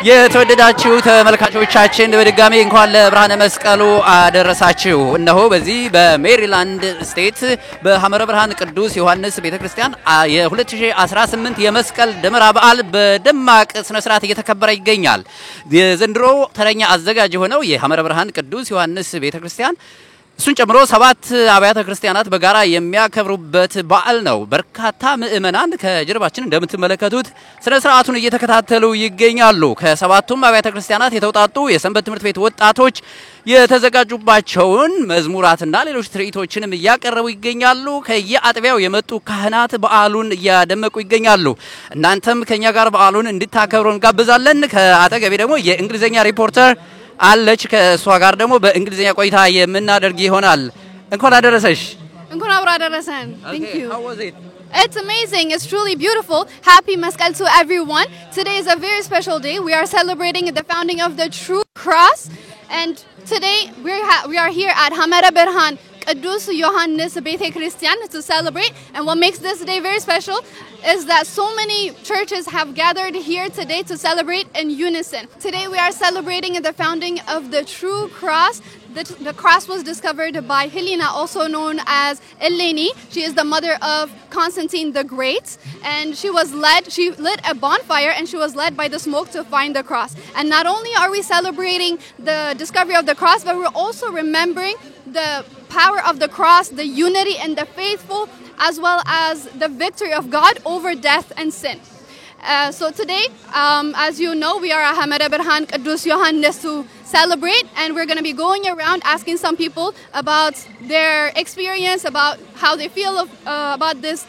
የተወደዳችሁ ተመልካቾቻችን በድጋሚ እንኳን ለብርሃነ መስቀሉ አደረሳችሁ። እነሆ በዚህ በሜሪላንድ ስቴት በሐመረ ብርሃን ቅዱስ ዮሐንስ ቤተክርስቲያን የ2018 የመስቀል ደመራ በዓል በደማቅ ስነ ስርዓት እየተከበረ ይገኛል። የዘንድሮ ተረኛ አዘጋጅ ሆነው የሐመረ ብርሃን ቅዱስ ዮሐንስ ቤተክርስቲያን እሱን ጨምሮ 7 አብያተ ክርስቲያናት በጋራ የሚያከብሩበት በዓል ነው። በርካታ ምእመናን ከጀርባችን እንደምትመለከቱት ስነ ስርዓቱን እየተከታተሉ ይገኛሉ። ከ7ቱም አብያተ ክርስቲያናት የተውጣጡ የሰንበት ትምህርት ቤት ወጣቶች የተዘጋጁባቸውን መዝሙራትና ሌሎች ትርኢቶችንም እያቀረቡ ይገኛሉ። ከየአጥቢያው የመጡ ካህናት በዓሉን እያደመቁ ይገኛሉ። እናንተም ከኛ ጋር በዓሉን እንድታከብሩ እንጋብዛለን። ከአጠገቤ ደግሞ የእንግሊዘኛ ሪፖርተር አለች ከሷ ጋር ደግሞ በእንግሊዘኛ ቆይታ የምናደርግ ይሆናል። እንኳን አደረሰሽ። እንኳን አብራ አደረሰን. Thank you. How was it? It's amazing. It's truly beautiful. Happy Mescal to everyone. Today is a very special day. We are celebrating the founding of the true cross, and today we are here at Hamara Berhan Qudus Yohannes Bete Christian to celebrate. And what makes this day very special is that so many churches have gathered here today to celebrate in unison. Today we are celebrating the founding of the true cross. The cross was discovered by Helena, also known as Eleni. She is the mother of Constantine the Great, and she lit a bonfire and she was led by the smoke to find the cross. And not only are we celebrating the discovery of the cross, but we're also remembering the power of the cross, the unity and the faithful, as well as the victory of God over death and sin. So today, as you know, we are at Hamara Berhan Qudus Yohannes to celebrate, and we're going to be going around asking some people about their experience, about how they feel about this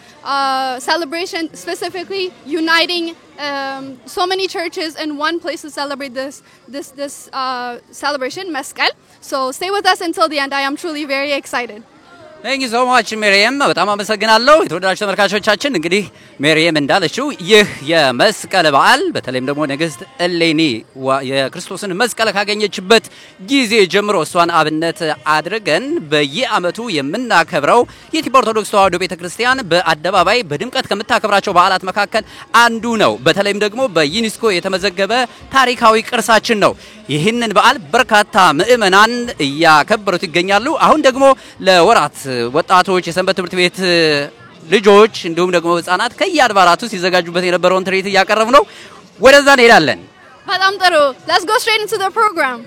celebration, specifically uniting so many churches in one place to celebrate this celebration, Mescal. So stay with us until the end. I am truly very excited. Thank you so much Miriam. በጣም አመሰግናለሁ። የተወደዳችሁ ተመልካቾቻችን እንግዲህ ሜሪየም እንዳለችው ይህ የመስቀል በዓል በተለይም ደግሞ ንግስት እሌኒ የክርስቶስን መስቀል ካገኘችበት ጊዜ ጀምሮ እሷን አብነት አድርገን በየዓመቱ የምናከብረው የኢትዮጵያ ኦርቶዶክስ ተዋሕዶ ቤተክርስቲያን በአደባባይ በድምቀት ከምታከብራቸው በዓላት መካከል አንዱ ነው። በተለይም ደግሞ በዩኔስኮ የተመዘገበ ታሪካዊ ቅርሳችን ነው። ይህንን በዓል በርካታ ምእመናን ያከበሩት ይገኛሉ። አሁን ደግሞ ለወራት ወጣቶች የሰንበት ትምህርት ቤት ልጆች እንዲሁም ደግሞ ህፃናት ከየአድባራቱ ሲዘጋጁበት የነበረውን ትርኢት እያቀረቡ ነው። ወደዛ እንሄዳለን። በጣም ጥሩ. Let's go straight into the program.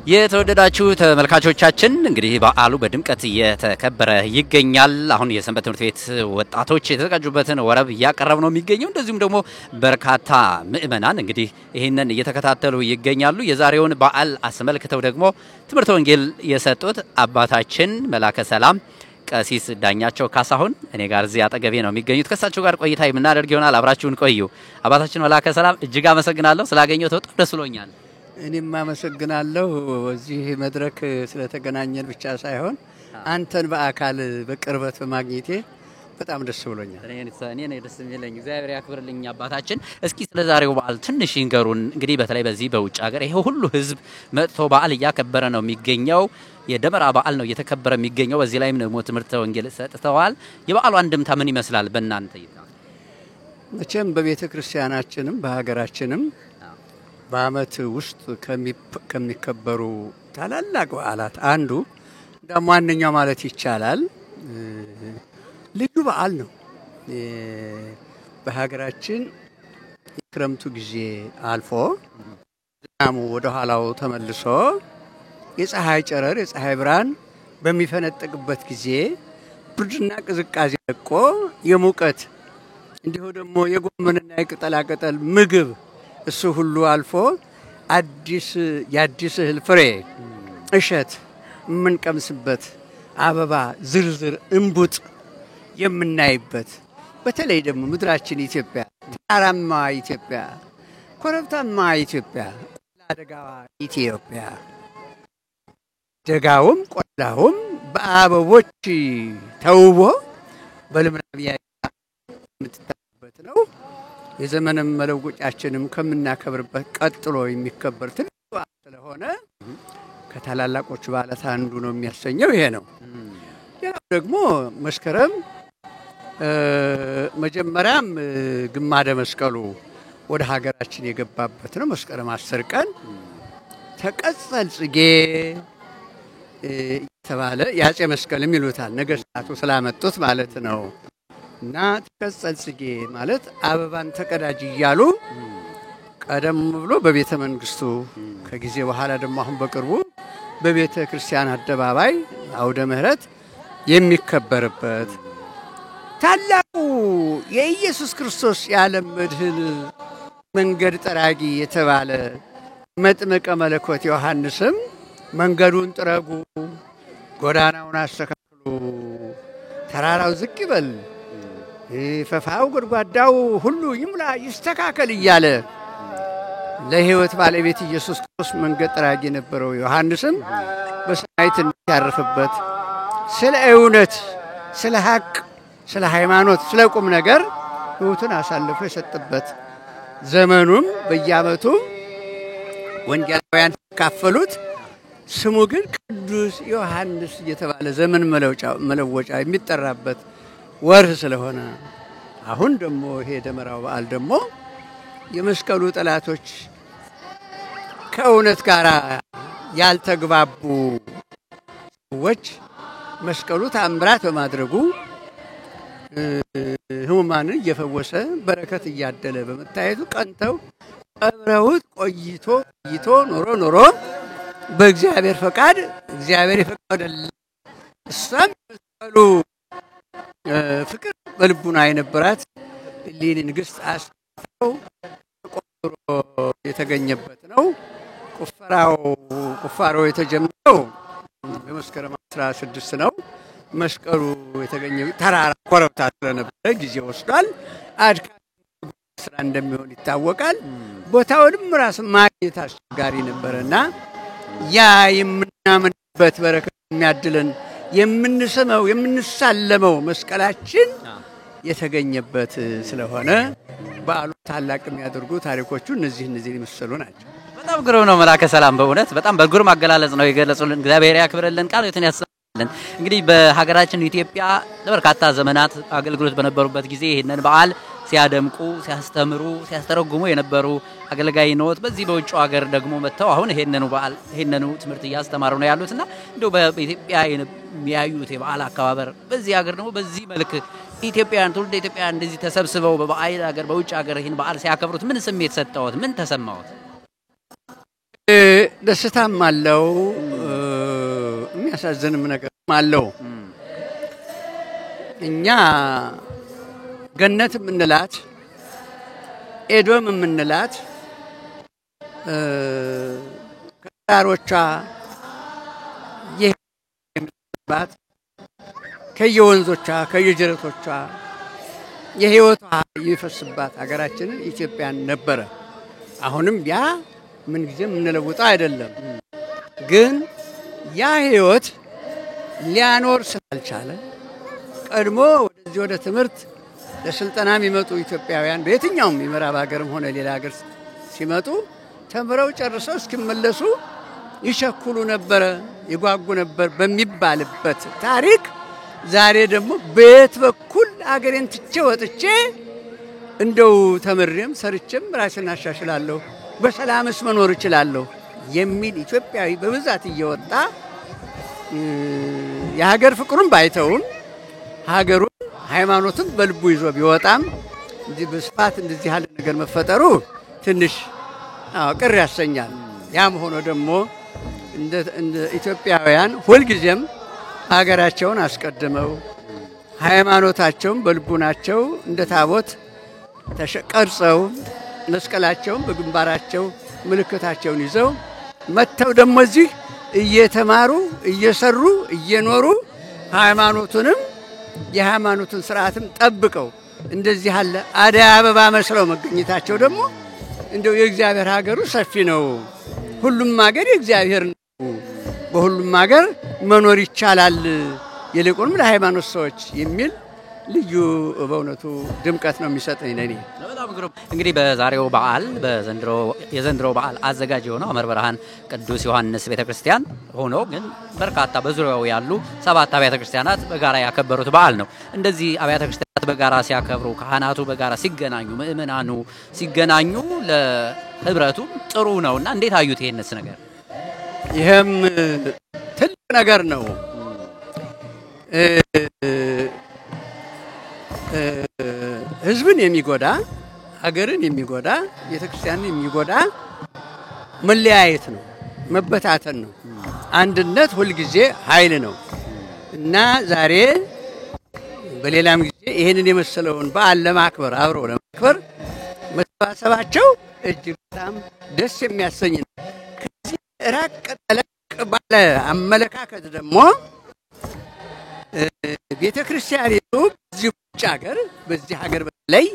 የተወደዳችሁ ተመልካቾቻችን እንግዲህ በዓሉ በድምቀት እየተከበረ ይገኛል። አሁን የሰንበት ትምህርት ቤት ወጣቶች የተዘጋጁበትን ወረብ እያቀረቡ ነው የሚገኘው። እንደዚሁም ደግሞ በርካታ ምእመናን እንግዲህ ይሄንን እየተከታተሉ ይገኛሉ። የዛሬውን በዓል አስመልክተው ደግሞ ትምህርተ ወንጌል የሰጡት አባታችን መላከ ሰላም ቀሲስ ዳኛቸው ካሳሁን እኔ ጋር እዚህ አጠገቤ ነው የሚገኙት። ከሳቸው ጋር ቆይታ የምናደርግ ይሆናል። አብራችሁን ቆዩ። አባታችን መላከ ሰላም እጅግ አመሰግናለሁ ስላገኘሁት በጣም ደስ ብሎኛል። እኔም አመሰግናለሁ እዚህ መድረክ ስለተገናኘን ብቻ ሳይሆን አንተን በአካል በቅርበት በማግኘቴ በጣም ደስ ብሎኛል። እኔ ነኝ ደስ የሚለኝ። እግዚአብሔር ያክብርልኝ አባታችን። እስኪ ስለዛሬው በዓል ትንሽ ይንገሩን። እንግዲህ በተለይ በዚህ በውጭ ሀገር ይሄ ሁሉ ህዝብ መጥቶ በዓል እያከበረ ነው የሚገኘው። የደመራ በዓል ነው እየተከበረ የሚገኘው። በዚህ ላይም ደግሞ ትምህርተ ወንጌል ሰጥተዋል። የበዓሉ አንድምታ ምን ይመስላል በእናንተ እይታ? መቼም በቤተ ክርስቲያናችንም በሀገራችንም በአመት ውስጥ ከሚከበሩ ታላላቅ በዓላት አንዱ እንደማንኛው ማለት ይቻላል ልዩ በዓል ነው። በሀገራችን የክረምቱ ጊዜ አልፎ ዝናሙ ወደ ኋላው ተመልሶ የፀሐይ ጨረር የፀሐይ ብርሃን በሚፈነጥቅበት ጊዜ ብርድና ቅዝቃዜ ለቆ የሙቀት እንዲሁ ደግሞ የጎመንና የቅጠላቅጠል ምግብ እሱ ሁሉ አልፎ የአዲስ እህል ፍሬ እሸት የምንቀምስበት አበባ ዝርዝር እንቡጥ የምናይበት በተለይ ደግሞ ምድራችን ኢትዮጵያ ተራራማ ኢትዮጵያ ኮረብታማ ኢትዮጵያ ቆላደጋዋ ኢትዮጵያ ደጋውም ቆላውም በአበቦች ተውቦ በልምላሜ የምትታበት ነው። የዘመንም መለወጫችንም ከምናከብርበት ቀጥሎ የሚከበር ትልቅ በዓል ስለሆነ ከታላላቆቹ በዓላት አንዱ ነው የሚያሰኘው ይሄ ነው። ሌላው ደግሞ መስከረም መጀመሪያም ግማደ መስቀሉ ወደ ሀገራችን የገባበት ነው። መስከረም 10 ቀን ተቀጸል ጽጌ የተባለ ያጼ መስቀልም ይሉታል ነገስታቱ ስላመጡት ማለት ነው። እና ተቀጸል ጽጌ ማለት አበባን ተቀዳጅ እያሉ ቀደም ብሎ በቤተ መንግስቱ ከጊዜ በኋላ ደግሞ አሁን በቅርቡ በቤተ ክርስቲያን አደባባይ አውደ ምህረት የሚከበርበት ታላቁ የኢየሱስ ክርስቶስ የዓለም መድህን መንገድ ጠራጊ የተባለ መጥምቀ መለኮት ዮሐንስም መንገዱን ጥረጉ፣ ጎዳናውን አስተካክሉ፣ ተራራው ዝቅ ይበል፣ ፈፋው ጉድጓዳው ሁሉ ይሙላ ይስተካከል እያለ ለሕይወት ባለቤት ኢየሱስ ክርስቶስ መንገድ ጠራጊ የነበረው ዮሐንስም በሰማዕትነት ያረፈበት ስለ እውነት፣ ስለ ሐቅ፣ ስለ ሃይማኖት፣ ስለ ቁም ነገር ሕይወቱን አሳልፎ የሰጠበት ዘመኑም በየዓመቱ ወንጌላውያን ተካፈሉት። ስሙ ግን ቅዱስ ዮሐንስ እየተባለ ዘመን መለወጫ የሚጠራበት ወርህ ስለሆነ አሁን ደግሞ ይሄ ደመራው በዓል ደግሞ የመስቀሉ ጠላቶች ከእውነት ጋር ያልተግባቡ ሰዎች መስቀሉ ተአምራት በማድረጉ ህሙማንን እየፈወሰ በረከት እያደለ በመታየቱ ቀንተው ቀብረውት ቆይቶ ኖሮ በእግዚአብሔር ፈቃድ እግዚአብሔር የፈቀደለት እሷም መስቀሉ ፍቅር በልቡና የነበራት እሌኒ ንግስት አስፈው ቆፍሮ የተገኘበት ነው። ቁፋሮ የተጀመረው በመስከረም 16 ነው። መስቀሉ የተገኘው ተራራ ኮረብታ ስለነበረ ጊዜ ወስዷል። አድካሚ ስራ እንደሚሆን ይታወቃል። ቦታውንም ራስ ማግኘት አስቸጋሪ ነበርና ያ የምናምንበት በረከት የሚያድለን የምንሰማው የምንሳለመው መስቀላችን የተገኘበት ስለሆነ በዓሉ ታላቅ የሚያደርጉ ታሪኮቹ እነዚህ የሚመስሉ ናቸው። በጣም ግሩም ነው። መላከ ሰላም በእውነት በጣም በግሩም አገላለጽ ነው የገለጹልን። እግዚአብሔር ያክብርልን፣ ቃሉን ያሰማልን። እንግዲህ በሀገራችን ኢትዮጵያ ለበርካታ ዘመናት አገልግሎት በነበሩበት ጊዜ ይሄንን በዓል ሲያደምቁ፣ ሲያስተምሩ፣ ሲያስተረጉሙ የነበሩ አገልጋይ ነዎት። በዚህ በውጭ ሀገር ደግሞ መጥተው አሁን ይሄንኑ በዓል ይሄንኑ ትምህርት እያስተማሩ ነው ያሉትና እንደው በኢትዮጵያ የሚያዩት የበዓል አከባበር በዚህ ሀገር ደግሞ በዚህ መልክ ኢትዮጵያውያን ትውልደ ኢትዮጵያውያን እንደዚህ ተሰብስበው በበዓል ሀገር በውጭ ሀገር ይሄን በዓል ሲያከብሩት ምን ስሜት ሰጠዎት? ምን ተሰማዎት? ደስታም አለው የሚያሳዝንም ነገርም አለው። እኛ ገነት የምንላት ኤዶም የምንላት ከተራሮቿ የህይወት ከየወንዞቿ ከየጀረቶቿ የህይወቷ የሚፈስባት ሀገራችንን ኢትዮጵያን ነበረ። አሁንም ያ ምን ጊዜም እንለውጣ አይደለም። ግን ያ ህይወት ሊያኖር ስላልቻለ ቀድሞ ወደዚህ ወደ ትምህርት ለስልጠና የሚመጡ ኢትዮጵያውያን በየትኛውም የምዕራብ ሀገርም ሆነ ሌላ ሀገር ሲመጡ ተምረው ጨርሰው እስኪመለሱ ይሸኩሉ ነበር፣ ይጓጉ ነበር በሚባልበት ታሪክ ዛሬ ደግሞ በየት በኩል ሀገሬን ትቼ ወጥቼ እንደው ተምሬም ሰርቼም ራሴን አሻሽላለሁ በሰላምስ መኖር እችላለሁ የሚል ኢትዮጵያዊ በብዛት እየወጣ የሀገር ፍቅሩን ባይተውን ሀገሩን ሃይማኖቱን በልቡ ይዞ ቢወጣም እንዲህ በስፋት እንደዚህ ያለ ነገር መፈጠሩ ትንሽ ቅር ያሰኛል። ያም ሆኖ ደግሞ እንደ ኢትዮጵያውያን ሁልጊዜም ሀገራቸውን አስቀድመው ሃይማኖታቸውን በልቡናቸው እንደ ታቦት ተቀርጸው መስቀላቸውን በግንባራቸው ምልክታቸውን ይዘው መተው ደግሞ እዚህ እየተማሩ እየሰሩ እየኖሩ ሃይማኖቱንም የሃይማኖቱን ስርዓትም ጠብቀው እንደዚህ ያለ አደይ አበባ መስለው መገኘታቸው ደግሞ እንደው የእግዚአብሔር ሀገሩ ሰፊ ነው። ሁሉም ሀገር የእግዚአብሔር ነው። በሁሉም ሀገር መኖር ይቻላል። ይልቁንም ለሃይማኖት ሰዎች የሚል ልዩ በእውነቱ ድምቀት ነው የሚሰጠኝ ለኔ። በጣም ግሩም። እንግዲህ በዛሬው በዓል የዘንድሮ በዓል አዘጋጅ የሆነው ሐመረ ብርሃን ቅዱስ ዮሐንስ ቤተክርስቲያን ሆኖ ግን በርካታ በዙሪያው ያሉ 7 አብያተ ክርስቲያናት በጋራ ያከበሩት በዓል ነው። እንደዚህ አብያተ ክርስቲያናት በጋራ ሲያከብሩ ካህናቱ በጋራ ሲገናኙ ምእመናኑ ሲገናኙ ለህብረቱ ጥሩ ነውና እንዴት አዩት ይሄንስ ነገር? ይሄም ትልቅ ነገር ነው። ህዝብን የሚጎዳ ሀገርን የሚጎዳ ቤተክርስቲያንን የሚጎዳ መለያየት ነው፣ መበታተን ነው። አንድነት ሁልጊዜ ኃይል ነው እና ዛሬ በሌላም ጊዜ ይሄንን የመሰለውን በዓል ለማክበር አብሮ ለማክበር መሰባሰባቸው እጅግ በጣም ደስ የሚያሰኝ ነው። ከዚህ ራቅ ጠለቅ ባለ አመለካከት ደግሞ ቤተክርስቲያኒቱ በዚህ ውጭ ሀገር በዚህ ሀገር ላይ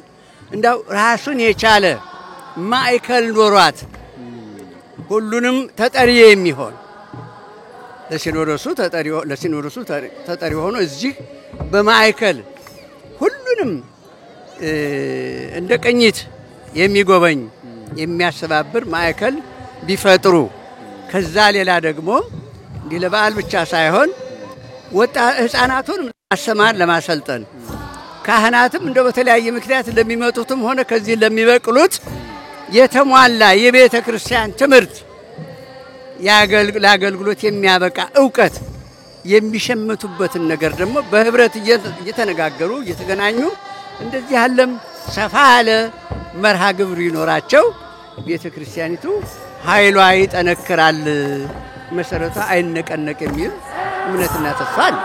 እንዳው ራሱን የቻለ ማዕከል ኖሯት ሁሉንም ተጠሪ የሚሆን ለሲኖዶሱ ተጠሪ ሆኖ እዚህ በማዕከል ሁሉንም እንደ ቅኝት የሚጎበኝ የሚያስተባብር ማዕከል ቢፈጥሩ ከዛ ሌላ ደግሞ እንዲህ ለበዓል ብቻ ሳይሆን ህፃናቱን ማስተማር ለማሰልጠን ካህናትም እንደው በተለያየ ምክንያት ለሚመጡትም ሆነ ከዚህ ለሚበቅሉት የተሟላ የቤተ ክርስቲያን ትምህርት ለአገልግሎት የሚያበቃ ዕውቀት የሚሸምቱበትን ነገር ደግሞ በህብረት እየተነጋገሩ እየተገናኙ እንደዚህ ያለም ሰፋ ያለ መርሃ ግብር ይኖራቸው ቤተ ክርስቲያኒቱ ኃይሏ ይጠነክራል፣ መሰረቷ አይነቀነቅ የሚል እምነትና ተስፋ አለ።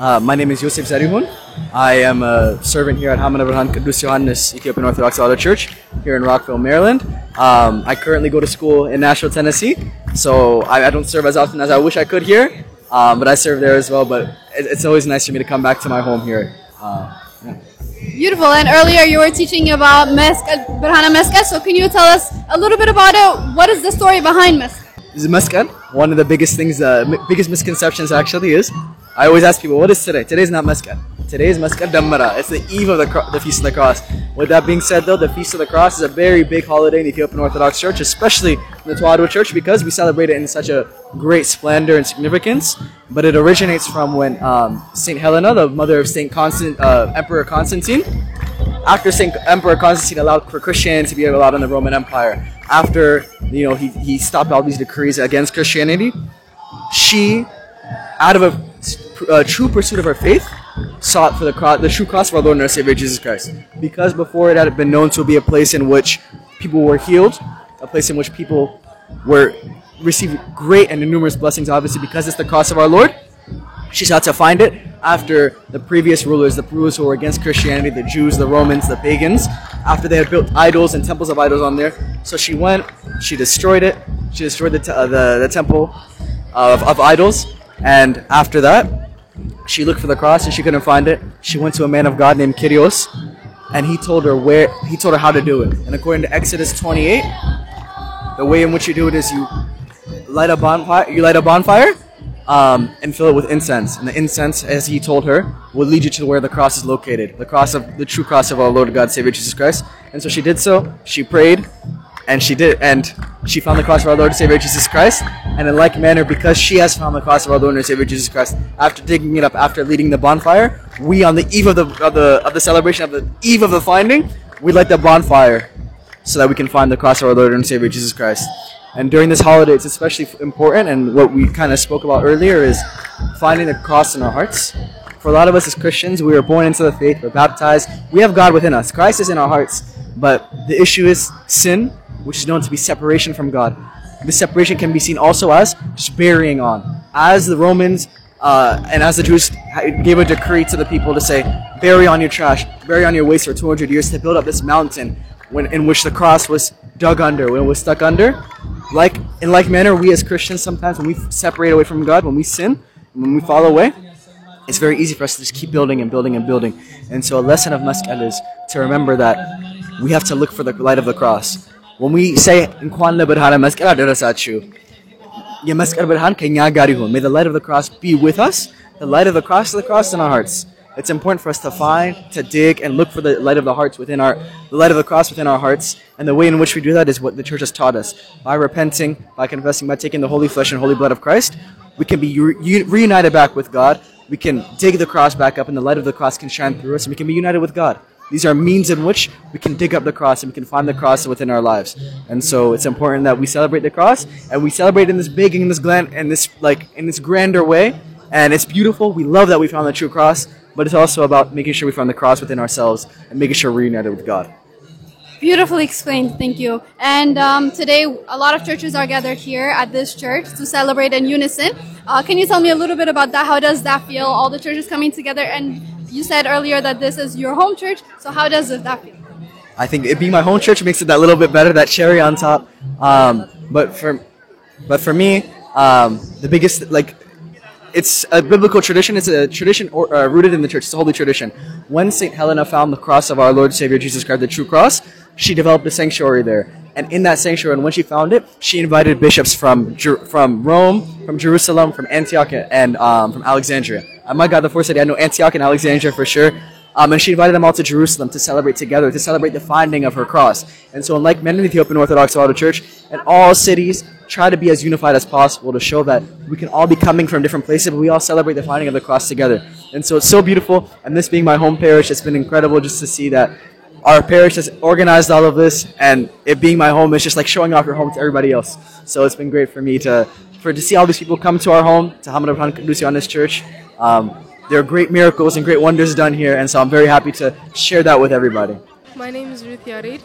My name is Yosef Zarihun. I am a servant here at Hamad Abraham Qudus Yohannes Ethiopian Orthodox Auto Church here in Rockville, Maryland. I currently go to school in Nashville, Tennessee, so I don't serve as often as I wish I could here, but I serve there as well. But it's always nice for me to come back to my home here. Yeah. Beautiful. And earlier you were teaching about Brhana Meskel. So can you tell us a little bit about it? What is the story behind Meskel? Is Meskel? One of the biggest things, biggest misconceptions actually is, I always ask people, what is today? Today's not Meskel. Today is Meskel Dammara. It's the eve of the Feast of the Cross. With that being said though, the Feast of the Cross is a very big holiday in the Ethiopian Orthodox Church, especially in the Tewahedo Church, because we celebrate it in such a great splendor and significance. But it originates from when Saint Helena, the mother of Emperor Constantine, after Emperor Constantine allowed for Christianity to be allowed in the Roman Empire, after he stopped all these decrees against Christianity, she, out of a true pursuit of her faith, sought for the true cross of our Lord and our Savior Jesus Christ. Because before it had been known to be a place in which people were healed, a place in which people received great and numerous blessings, obviously because it's the cross of our Lord. She sought to find it after the previous rulers, the rulers who were against Christianity, the Jews, the Romans, the pagans, after they had built idols and temples of idols on there. So she went, she destroyed it, she destroyed the temple of idols, and after that, she looked for the cross and she couldn't find it. She went to a man of God named Kyrios, and he told her how to do it. And according to Exodus 28, the way in which you do it is you light a bonfire, and fill it with incense. And the incense, as he told her, will lead you to where the cross is located, the true cross of our Lord God Savior Jesus Christ. And so she did so. She prayed, and she found the cross of our Lord and Savior Jesus Christ. And in like manner, because she has found the cross of our Lord and Savior Jesus Christ, after digging it up, after leading the bonfire, we, on the eve of the celebration of the eve of the finding, we light the bonfire so that we can find the cross of our Lord and Savior Jesus Christ. And during this holiday, it's especially important, and what we kind of spoke about earlier is finding the cross in our hearts. For a lot of us as Christians, we were born into the faith, we're baptized, we have God within us, Christ is in our hearts, but the issue is sin, which is known to be separation from God. This separation can be seen also as just burying on. As the Romans and as the Jews gave a decree to the people to say, bury on your trash, bury on your waste for 200 years to build up this mountain in which the cross was dug under, when it was stuck under. In like manner, we as Christians, sometimes when we separate away from God, when we sin, when we fall away, it's very easy for us to just keep building and building and building. And so a lesson of Meskel is to remember that we have to look for the light of the cross. When we say, "Inquan lebrhana meskel aderesachu," የመስቀል ብርሃን ከኛ ጋር ይሁን. May the light of the cross be with us. The light of the cross in our hearts. It's important for us to find, to dig, and look for the light of the light of the cross within our hearts. And the way in which we do that is what the church has taught us. By repenting, by confessing, by taking the holy flesh and holy blood of Christ, we can be reunited back with God. We can dig the cross back up, and the light of the cross can shine through us, and we can be united with God. These are means in which we can dig up the cross and we can find the cross within our lives. And so it's important that we celebrate the cross, and we celebrate in this big, in this grander way. And it's beautiful. We love that we found the true cross, but it's also about making sure we find the cross within ourselves and making sure we're reunited with God. Beautifully explained, thank you. And today, a lot of churches are gathered here at this church to celebrate in unison. Can you tell me a little bit about that? How does that feel? All the churches coming together, and you said earlier that this is your home church. So how does that feel? I think it being my home church makes it that little bit better, that cherry on top. But for me, the biggest it's a biblical tradition. It's a tradition rooted in the church. It's a holy tradition. When Saint Helena found the cross of our Lord and Savior Jesus Christ, the true cross, she developed a sanctuary there. And in that sanctuary, and when she found it, she invited bishops from Rome, from Jerusalem, from Antioch, and from Alexandria. My God, the fourth city, I know Antioch and Alexandria for sure. And she invited them all to Jerusalem to celebrate together, to celebrate the finding of her cross. And so, in like many Ethiopian Orthodox Auto Church, and all cities try to be as unified as possible to show that we can all be coming from different places, but we all celebrate the finding of the cross together. And so it's so beautiful. And this being my home parish, it's been incredible just to see that our parish has organized all of this, and it being my home is just like showing off your home to everybody else. So it's been great for me to see all these people come to our home, to Hamad Abraham Qudus Yohannes Church. There are great miracles and great wonders done here, and so I'm very happy to share that with everybody. My name is Ruth Yarid.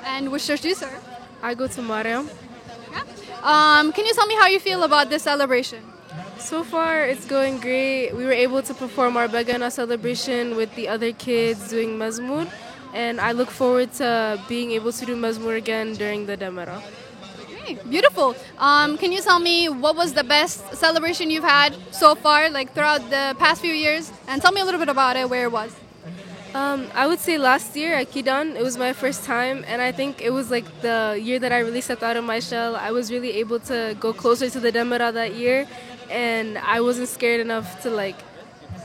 And which church do you serve? I go to Mariam. Yeah. Can you tell me how you feel about this celebration? So far, it's going great. We were able to perform our Bagana celebration with the other kids doing Mazmur, and I look forward to being able to do Mazmur again during the Demara. Okay, beautiful. Can you tell me what was the best celebration you've had so far, like throughout the past few years? And tell me a little bit about it, where it was. I would say last year at Kidan, it was my first time, and I think it was like the year that I really stepped out of my shell. I was really able to go closer to the Demara that year, and I wasn't scared enough to like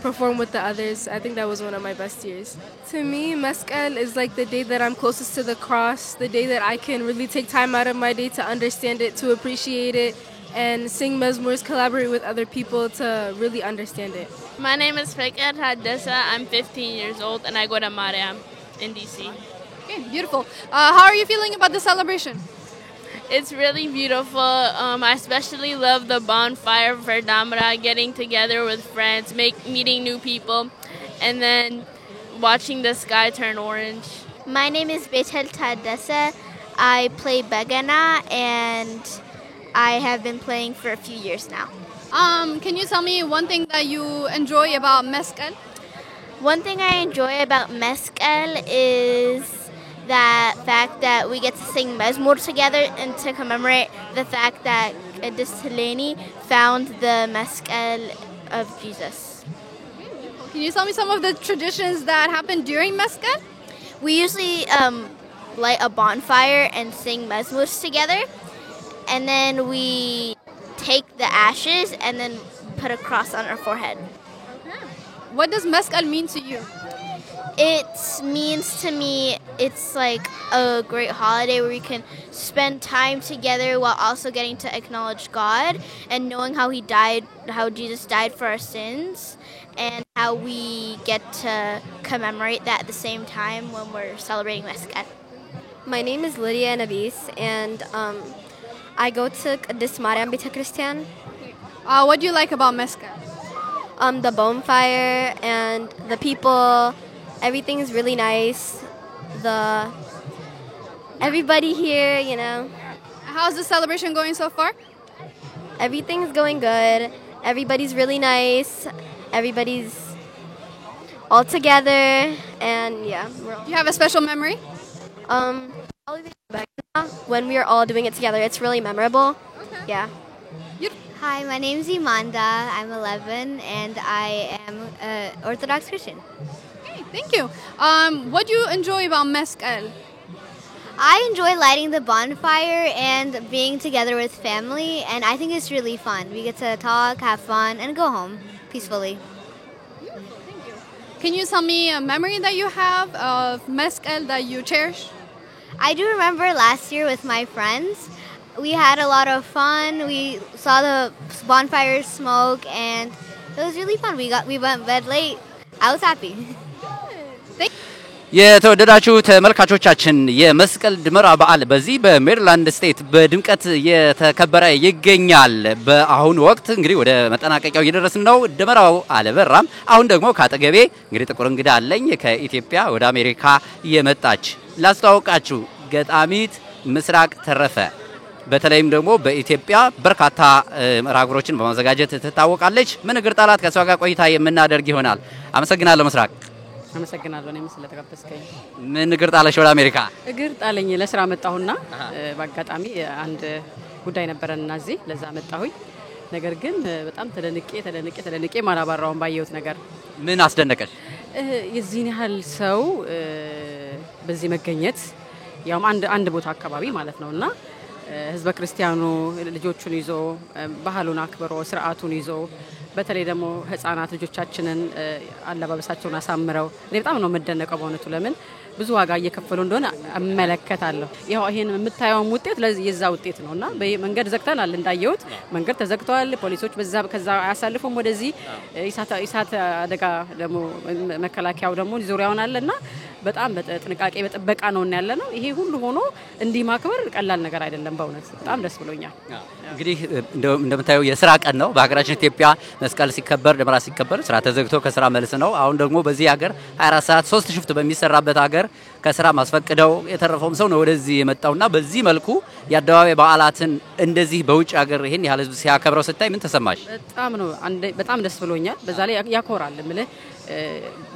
perform with the others. I think that was one of my best years. To me, Meskel is like the day that I'm closest to the cross, the day that I can really take time out of my day to understand it, to appreciate it, and sing mezmurs, collaborate with other people to really understand it. My name is Fikr Haddasa. I'm 15 years old and I go to Mariam in DC. Okay, beautiful. How are you feeling about the celebration? It's really beautiful. I especially love the bonfire for Damra, getting together with friends, meeting new people, and then watching the sky turn orange. My name is Bethel Haddasa. I play Bagana and I have been playing for a few years now. Can you tell me one thing that you enjoy about Meskel? One thing I enjoy about Meskel is the fact that we get to sing Mezmur together and to commemorate the fact that Distileni found the Meskel of Jesus. Can you tell me some of the traditions that happen during Meskel? We usually light a bonfire and sing Mezmurs together, and then we take the ashes and then put a cross on our forehead. What does Mescal mean to you? It means to me it's like a great holiday where we can spend time together while also getting to acknowledge God and knowing how He died, how Jesus died for our sins, and how we get to commemorate that at the same time when we're celebrating Mescal. My name is Lydia Nabis, and I go to this Mariam Bita Christian. What do you like about Mescal? The bonfire and the people. Everything is really nice. Everybody here, you know. How's the celebration going so far? Everything's going good. Everybody's really nice. Everybody's all together, and yeah. Do you have a special memory? When we are all doing it together, it's really memorable. Okay. Yeah. Hi, my name is Imanda. I'm 11 and I am an Orthodox Christian. Okay, thank you. What do you enjoy about Mescal? I enjoy lighting the bonfire and being together with family, and I think it's really fun. We get to talk, have fun, and go home peacefully. Thank you. Can you tell me a memory that you have of Mescal that you cherish? I do remember last year with my friends. We had a lot of fun. We saw the bonfire smoke, and it was really fun. We went bed late. I was happy. የተወደዳችሁ ተመልካቾቻችን የመስቀል ደመራ በዓል በዚህ በሜሪላንድ ስቴት በድምቀት የተከበረ ይገኛል። በአሁኑ ወቅት እንግዲህ ወደ መጠናቀቂያው እየደረስን ነው። ደመራው አልበራም። አሁን ደግሞ ካጠገቤ እንግዲህ ጥቁር እንግዳ አለኝ ከኢትዮጵያ ወደ አሜሪካ የመጣች ላስተዋውቃችሁ ገጣሚት ምስራቅ ተረፈ። በተለይም ደግሞ በኢትዮጵያ በርካታ መራግሮችን በማዘጋጀት ትታወቃለች። ምን እግር ጣላት ከሷ ጋር ቆይታ የምናደርግ ይሆናል። አመሰግናለሁ ምስራቅ። አመሰግናለሁ እኔም ስለተጋበዝከኝ። ምን እግር ጣለሽ ወደ አሜሪካ? እግር ጣለኝ ለስራ መጣሁና በአጋጣሚ አንድ ጉዳይ ነበረና እዚህ ለዛ መጣሁኝ። ነገር ግን በጣም ተደንቄ ማላባራውን ባየሁት ነገር። ምን አስደነቀሽ? የዚህን ያህል ሰው በዚህ መገኘት ያው አንድ ቦታ አካባቢ ማለት ነውና ህዝበ ክርስቲያኑ ልጆቹን ይዞ ባህሉን አክብሮ ስርዓቱን ይዞ በተለይ ደግሞ ህፃናት ልጆቻችንን አለባበሳቸውን አሳምረው እኔ በጣም ነው መደነቀው በእውነቱ። ለምን ብዙ ዋጋ እየከፈሉ እንደሆነ አመለከታለሁ። ያው ይሄን የምታየው ውጤት የዛ ውጤት ነውና በመንገድ ዘግተናል እንዳየሁት መንገድ ተዘግቷል። ፖሊሶች ከዛ አያሳልፉም ወደዚህ ኢሳት አደጋ ደግሞ መከላከያው ደግሞ ዙሪያውን አለና በጣም በጥንቃቄ በጥበቃ ነው ያለ ነው። ይሄ ሁሉ ሆኖ እንዲህ ማክበር ቀላል ነገር አይደለም። በእውነት በጣም ደስ ብሎኛል። እንግዲህ እንደምታየው የስራ ቀን ነው በሀገራችን ኢትዮጵያ። መስቀል ሲከበር ደመራ ሲከበር ስራ ተዘግቶ ከስራ መልስ ነው። አሁን ደግሞ በዚህ ሀገር 24 ሰዓት 3 ሽፍት በሚሰራበት ሀገር ከስራ ማስፈቅደው የተረፈውም ሰው ነው ወደዚህ የመጣውና በዚህ መልኩ የአደባባይ በዓላትን እንደዚህ በውጭ ሀገር ይሄን ያህል ህዝብ ሲያከብረው ስታይ ምን ተሰማሽ? በጣም ደስ ብሎኛል። በዛ ላይ ያኮራል ምለ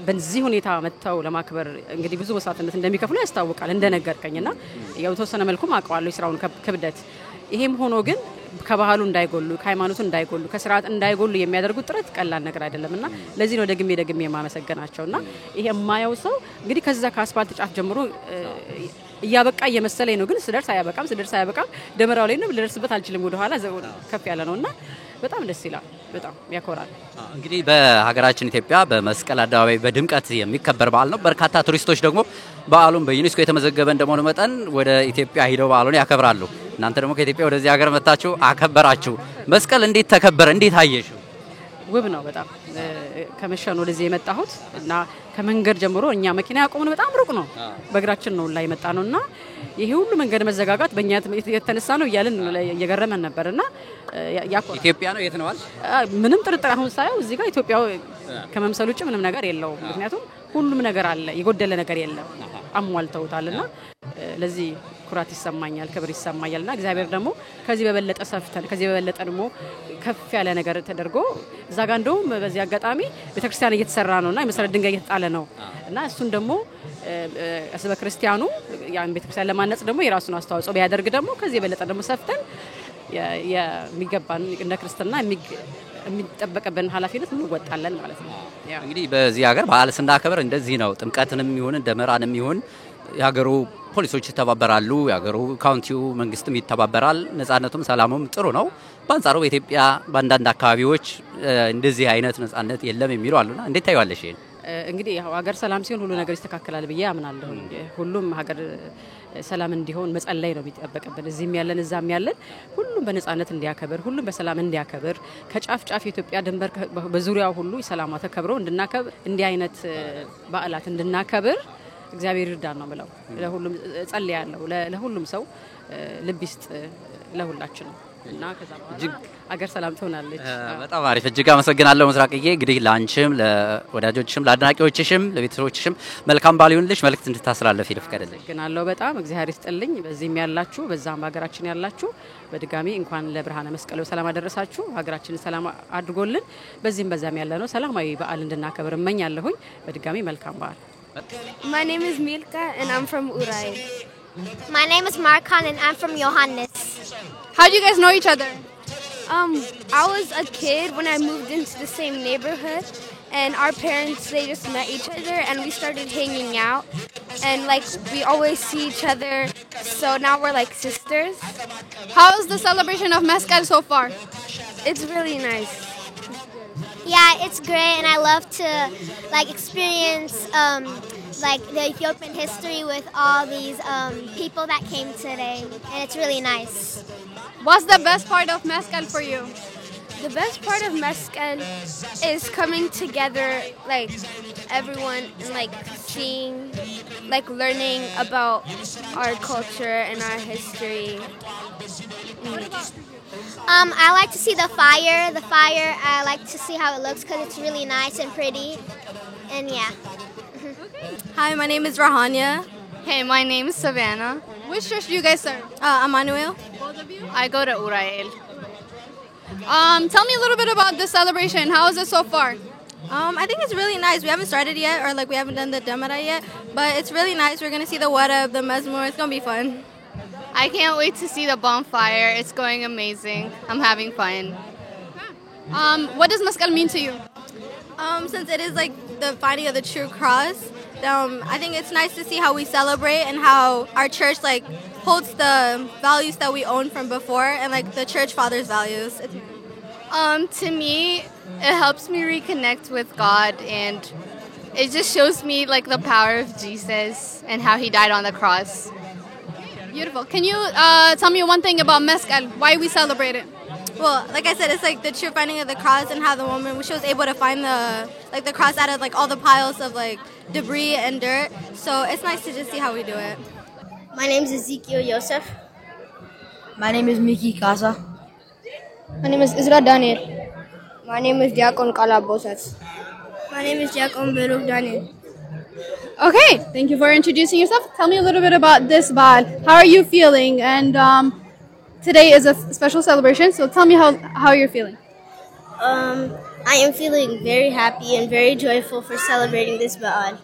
በዚህ ሁኔታ መተው ለማክበር እንግዲህ ብዙ ወሳትነት እንደሚከፍሉ ያስታውቃል እንደነገርከኝና ያው ተወሰነ መልኩ ማቀዋለሁ የስራውን ክብደት። ይሄም ሆኖ ግን ከባህሉ እንዳይጎሉ ከሃይማኖቱ እንዳይጎሉ ከስርዓት እንዳይጎሉ የሚያደርጉት ጥረት ቀላል ነገር አይደለምና ለዚህ ነው ደግሜ የማመሰግናቸውና ይሄ የማየው ሰው እንግዲህ ከዛ ከአስፋልት ጫፍ ጀምሮ እያበቃ እየመሰለኝ ነው። ግን ስደርስ አያበቃም ደመራው ላይ ነው ልደርስበት አልችልም። ወደ ኋላ ከፍ ያለ ነውና በጣም ደስ ይላል። በጣም ያኮራል። እንግዲህ በሀገራችን ኢትዮጵያ በመስቀል አደባባይ በድምቀት የሚከበር በዓል ነው። በርካታ ቱሪስቶች ደግሞ በዓሉን በዩኔስኮ የተመዘገበ እንደመሆኑ መጠን ወደ ኢትዮጵያ ሄደው በዓሉን ያከብራሉ። እናንተ ደግሞ ከኢትዮጵያ ወደዚህ ሀገር መጣችሁ አከበራችሁ። መስቀል እንዴት ተከበረ? እንዴት አየሽው? ውብ ነው በጣም። ከመሸን ወደዚህ የመጣሁት እና ከመንገድ ጀምሮ እኛ መኪና ያቆምን በጣም ሩቅ ነው። በእግራችን ነው ላይ መጣ ነውና ይሄ ሁሉ መንገድ መዘጋጋት በእኛ የተነሳ ነው እያልን እየገረመን ነበርና ኢትዮጵያ ነው የት ነዋል? ምንም ጥርጥር አሁን ሳይው እዚህ ጋር ኢትዮጵያ ከመምሰል ውጭ ምንም ነገር የለውም። ምክንያቱም ሁሉም ነገር አለ፣ የጎደለ ነገር የለም። አሟልተውታልና ለዚህ ኩራት ይሰማኛል፣ ክብር ይሰማኛልና እግዚአብሔር ደግሞ ከዚህ በበለጠ ሰፍተን ከዚህ በበለጠ ደግሞ ከፍ ያለ ነገር ተደርጎ እዛ ጋር እንደውም በዚህ አጋጣሚ ቤተክርስቲያን እየተሰራ ነውና የመሰረት ድንጋይ እየተጣለ ነው እና እሱን ደግሞ ህዝበ ክርስቲያኑ ያን ቤተክርስቲያን ለማነጽ ደግሞ የራሱን አስተዋጽኦ ቢያደርግ ደግሞ ከዚህ በበለጠ ደግሞ ሰፍተን የሚገባን እንደ ክርስቲያና የሚጠበቀብን ኃላፊነት እንወጣለን ማለት ነው። እንግዲህ በዚህ ሀገር በዓል ስናከብር እንደዚህ ነው። ጥምቀትንም ይሁን ደመራንም ይሁን የሀገሩ ፖሊሶች ይተባበራሉ፣ የሀገሩ ካውንቲው መንግስትም ይተባበራል። ነጻነቱም ሰላሙም ጥሩ ነው። በአንጻሩ በኢትዮጵያ በአንዳንድ አካባቢዎች እንደዚህ አይነት ነጻነት የለም የሚሉ አሉና እንዴት ታዩዋለሽ? ይሄን እንግዲህ ሀገር ሰላም ሲሆን ሁሉ ነገር ይስተካከላል ብዬ አምናለሁ። ሁሉም ሀገር ሰላም እንዲሆን መጸለይ ነው የሚጠበቅብን። እዚህም ያለን እዛም ያለን ሁሉም በነጻነት እንዲያከብር፣ ሁሉም በሰላም እንዲያከብር ከጫፍ ጫፍ የኢትዮጵያ ድንበር በዙሪያው ሁሉ ሰላማ ተከብሮ እንድናከብር እንዲህ አይነት በዓላት እንድናከብር እግዚአብሔር ይርዳን ነው ብለው ለሁሉም ጸልያለሁ። ለሁሉም ሰው ልብ ይስጥ ለሁላችን እና ከዛ አገር ሰላም ትሆናለች። በጣም አሪፍ እጅግ አመሰግናለሁ ምስራቅዬ። እንግዲህ ላንቺም ለወዳጆችሽም ለአድናቂዎችሽም ለቤተሰቦችሽም መልካም በዓል ይሁንልሽ። መልእክት እንድታስተላልፊ ይፈቀድልኝ። አመሰግናለሁ በጣም እግዚአብሔር ይስጥልኝ። በዚህም ያላችሁ በዛም ሀገራችን ያላችሁ በድጋሚ እንኳን ለብርሃነ መስቀሉ ሰላም አደረሳችሁ። ሀገራችንን ሰላም አድርጎልን በዚህም በዛም ያለነው ሰላማዊ በዓል እንድናከብር እመኛለሁኝ። በድጋሚ መልካም በዓል። My name is Milka and I'm from Uray. My name is Markan and I'm from Johannes. How do you guys know each other? I was a kid when I moved into the same neighborhood, and our parents, they just met each other and we started hanging out, and like we always see each other, so now we're like sisters. How is the celebration of Mescal so far? It's really nice. Yeah, it's great, and I love to like experience like the Ethiopian history with all these people that came today, and it's really nice. What's the best part of Mescal for you? The best part of Mescal is coming together, like everyone, and like seeing, like learning about our culture and our history. I like to see the fire. I like to see how it looks because it's really nice and pretty, and yeah. Hi, my name is Rahania. Hey, my name is Savannah. Which church do you guys serve? Emmanuel. Both of you? I go to Urael. Tell me a little bit about this celebration. How is it so far? I think it's really nice. We haven't started yet, or like we haven't done the Demara yet, but it's really nice. We're gonna see the Warab, the Mezmor. It's gonna be fun. I can't wait to see the bonfire. It's going amazing. I'm having fun. What does Mescal mean to you? Since it is like the finding of the true cross, I think it's nice to see how we celebrate and how our church like holds the values that we own from before and like the church fathers' values. To me, it helps me reconnect with God, and it just shows me like the power of Jesus and how he died on the cross. Beautiful. Can you tell me one thing about Mescal? Why we celebrate it? Well, like I said, it's like the true finding of the cross and how the woman, she was able to find the cross out of like all the piles of like debris and dirt. So it's nice to just see how we do it. My name is Ezekiel Yosef. My name is Miki Casa. My name is Isra Daniel. My name is Diakon Kalabosas. My name is Diakon Beruk Daniel. Okay, thank you for introducing yourself. Tell me a little bit about this Baal. How are you feeling? And today is a special celebration, so tell me how you're feeling. I am feeling very happy and very joyful for celebrating this Baal.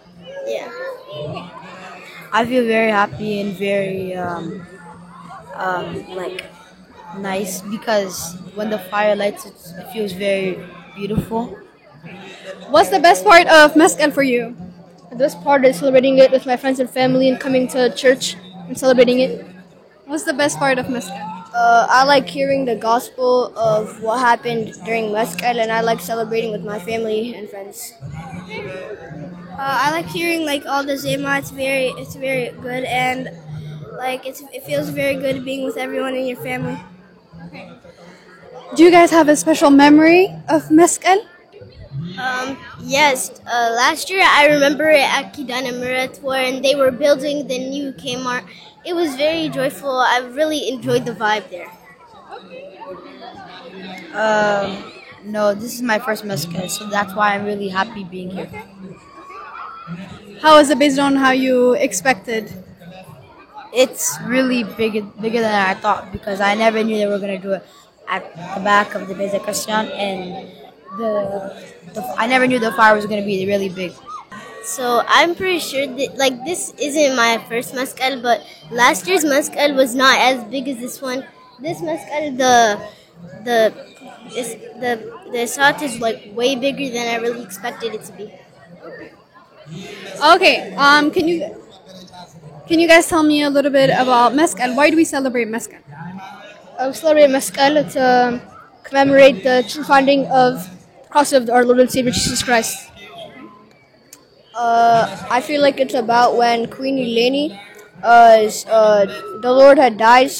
Yeah. I feel very happy and very nice because when the fire lights, it feels very beautiful. What's the best part of Mescal for you? The best part is celebrating it with my friends and family and coming to church and celebrating it. What's the best part of Mescal? I like hearing the gospel of what happened during Mescal, and I like celebrating with my family and friends. I like hearing like all the Zema. It's very good, and like it feels very good being with everyone in your family. Do you guys have a special memory of Mescal? Yes. Last year I remember at Kidana Murat when they were building the new Kmart. It was very joyful. I really enjoyed the vibe there. No, this is my first Mescal, so that's why I'm really happy being here. How is it based on how you expected? It's really bigger than I thought because I never knew they were going to do it at the back of the Beza Christian, and I never knew the fire was going to be really big. So I'm pretty sure that like this isn't my first Mescal, but last year's Mescal was not as big as this one. This Mescal, the shot is like way bigger than I really expected it to be. Okay, can you guys tell me a little bit about Mescal? Why do we celebrate Mescal? We celebrate Mescal to commemorate the true founding of the cross of our Lord and Savior Jesus Christ. I feel like it's about when Queen Eleni, the Lord had died,